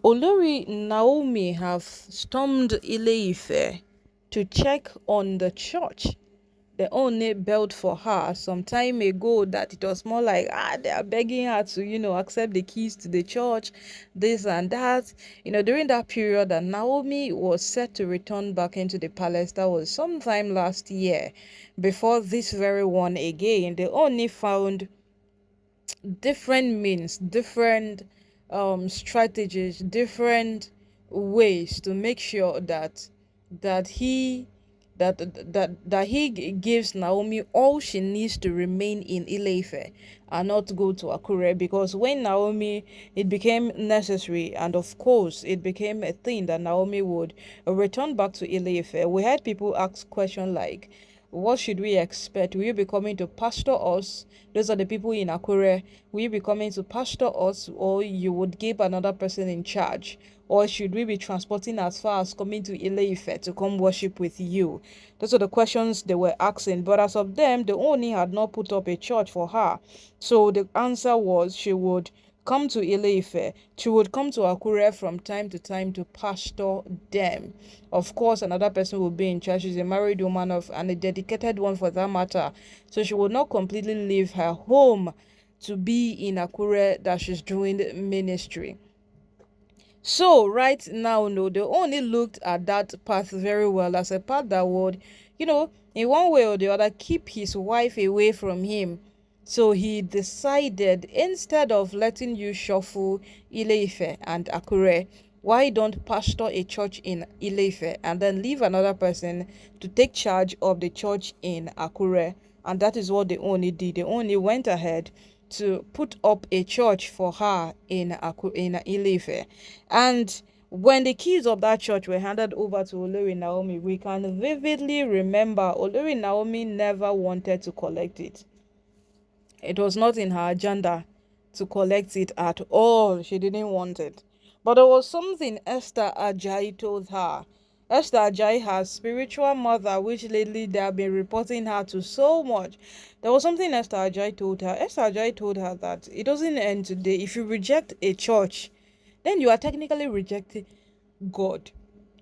Olori Naomi have stormed Ile-Ife to check on the church. The only built for her some time ago, that it was more like, they are begging her to, accept the keys to the church, this and that. During that period that Naomi was set to return back into the palace, that was sometime last year, before this very one again, they only found different means, different strategies, different ways to make sure that he gives Naomi all she needs to remain in Ileife and not go to Akure, because when Naomi, it became necessary, and of course it became a thing that Naomi would return back to Ileife. We had people ask questions like, what should we expect? Will you be coming to pastor us? Those are the people in Akure. Will you be coming to pastor us, or you would give another person in charge? Or should we be transporting as far as coming to Ile-Ife to come worship with you? Those are the questions they were asking. But as of them, the Oni had not put up a church for her. So the answer was she would come to Ile-Ife. She would come to Akure from time to time to pastor them. Of course, another person will be in charge. She's a married woman of and a dedicated one for that matter. So she would not completely leave her home to be in Akure that she's doing ministry. So right now, no, they only looked at that path very well as a path that would, in one way or the other, keep his wife away from him. So he decided, instead of letting you shuffle Ileife and Akure, why don't pastor a church in Ileife and then leave another person to take charge of the church in Akure? And that is what they only did. They only went ahead to put up a church for her in Ilefe. And when the keys of that church were handed over to Olori Naomi, we can vividly remember Olori Naomi never wanted to collect it. It was not in her agenda to collect it at all. She didn't want it. But there was something Esther Ajayi told her. Esther Ajayi, her spiritual mother, which lately they have been reporting her to so much. There was something Esther Ajayi told her. Esther Ajayi told her that it doesn't end today. If you reject a church, then you are technically rejecting God,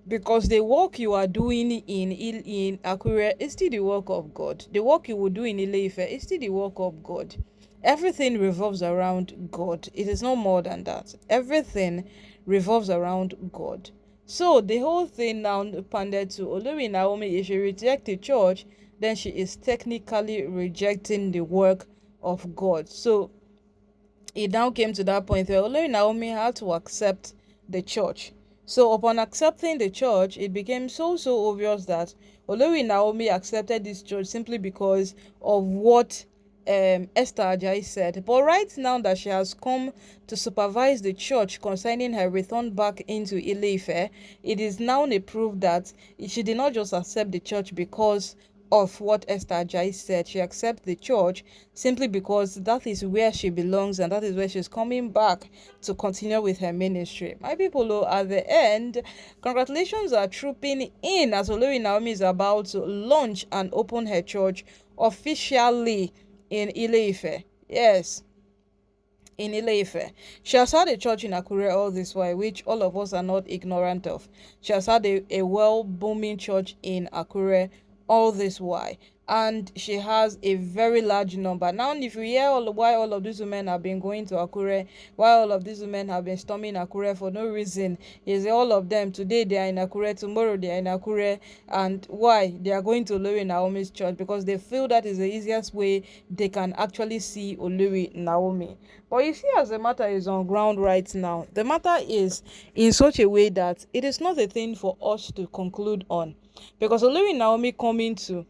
because the work you are doing in Akure is still the work of God. The work you will do in Ile-Ife is still the work of God. Everything revolves around God. It is no more than that. Everything revolves around God. So the whole thing now panded to Olori Naomi. If she rejects the church, then she is technically rejecting the work of God. So it now came to that point where Olori Naomi had to accept the church. So upon accepting the church, it became so obvious that Olori Naomi accepted this church simply because of what Esther Ajayi said. But right now that she has come to supervise the church concerning her return back into Ile-Ife, it is now a proof that she did not just accept the church because of what Esther Ajayi said. She accepts the church simply because that is where she belongs and that is where she's coming back to continue with her ministry. My people, oh, at the end, congratulations are trooping in as Olori Naomi is about to launch and open her church officially in Ile-Ife. Yes, in Ile-Ife. She has had a church in Akure all this while, which all of us are not ignorant of. She has had a well-booming church in Akure all this while. And she has a very large number. Now, if you hear why all of these women have been going to Akure, why all of these women have been storming Akure for no reason, is all of them, today they are in Akure, tomorrow they are in Akure, and why? They are going to Olori Naomi's church because they feel that is the easiest way they can actually see Olori Naomi. But you see, as the matter is on ground right now, the matter is in such a way that it is not a thing for us to conclude on. Because Olori Naomi coming to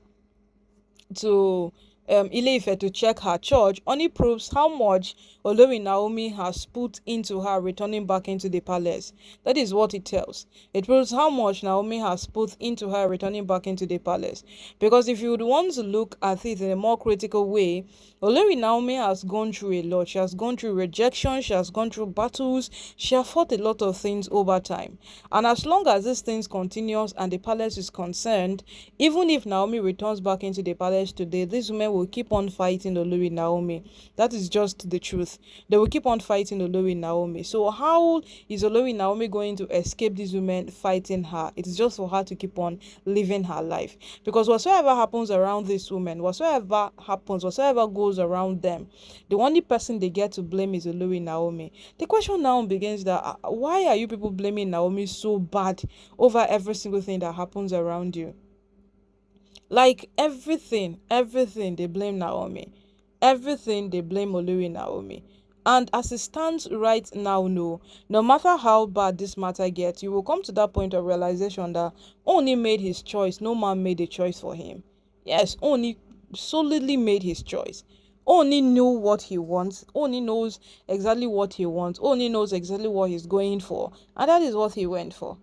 Ile-Ife to check her church only proves how much Olori Naomi has put into her returning back into the palace. That is what it tells. It proves how much Naomi has put into her returning back into the palace. Because if you would want to look at it in a more critical way, Olori Naomi has gone through a lot. She has gone through rejection. She has gone through battles. She has fought a lot of things over time. And as long as these things continues and the palace is concerned, even if Naomi returns back into the palace today, these women will keep on fighting Olori Naomi. That is just the truth. They will keep on fighting Olori Naomi. So how is Olori Naomi going to escape these women fighting her? It's just for her to keep on living her life. Because whatsoever happens around these women, whatsoever goes around them, the only person they get to blame is Olori Naomi. The question now begins that why are you people blaming Naomi so bad over every single thing that happens around you? Like everything they blame Naomi. Everything they blame Olori Naomi. And as it stands right now, no matter how bad this matter gets, you will come to that point of realization that Oni made his choice. No man made a choice for him. Yes, Oni solidly made his choice. Oni knew what he wants. Oni knows exactly what he wants. Oni knows exactly what he's going for. And that is what he went for.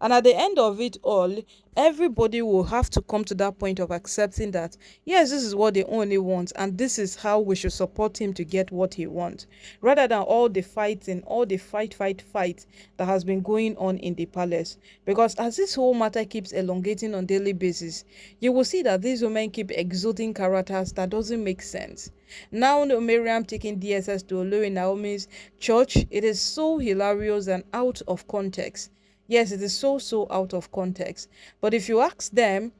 And at the end of it all, everybody will have to come to that point of accepting that, yes, this is what they only want, and this is how we should support him to get what he wants. Rather than all the fighting, all the fight that has been going on in the palace. Because as this whole matter keeps elongating on daily basis, you will see that these women keep exuding characters that doesn't make sense. Now, Miriam taking DSS to Olori Naomi's church, it is so hilarious and out of context. Yes, it is so out of context. But if you ask them,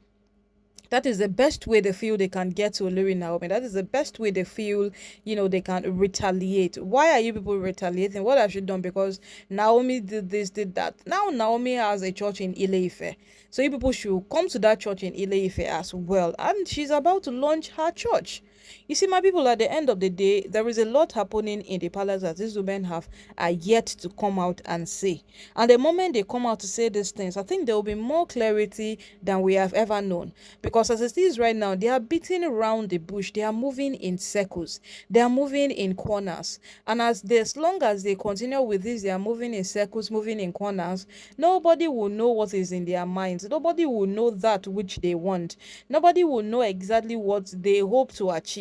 that is the best way they feel they can get to Olori Naomi. That is the best way they feel, they can retaliate. Why are you people retaliating? What have you done? Because Naomi did this, did that. Now Naomi has a church in Ile-Ife. So you people should come to that church in Ile-Ife as well. And she's about to launch her church. You see, my people, at the end of the day, there is a lot happening in the palace that these women are yet to come out and say. And the moment they come out to say these things, I think there will be more clarity than we have ever known. Because as it is right now, they are beating around the bush. They are moving in circles. They are moving in corners. And as long as they continue with this, they are moving in circles, moving in corners, nobody will know what is in their minds. Nobody will know that which they want. Nobody will know exactly what they hope to achieve.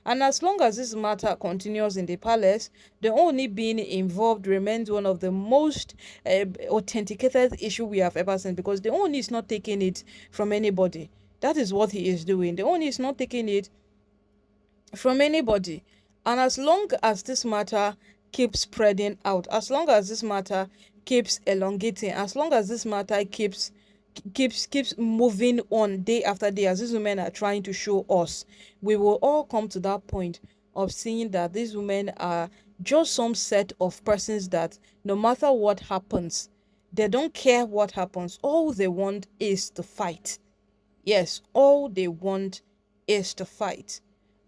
And as long as this matter continues in the palace, the only being involved remains one of the most authenticated issue we have ever seen, because the only is not taking it from anybody. That is what he is doing. The only is not taking it from anybody. And as long as this matter keeps spreading out, as long as this matter keeps elongating, as long as this matter keeps moving on day after day, as these women are trying to show us, we will all come to that point of seeing that these women are just some set of persons that no matter what happens, they don't care what happens. All they want is to fight. Yes, all they want is to fight.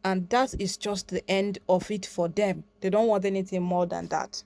And that is just the end of it for them. They don't want anything more than that.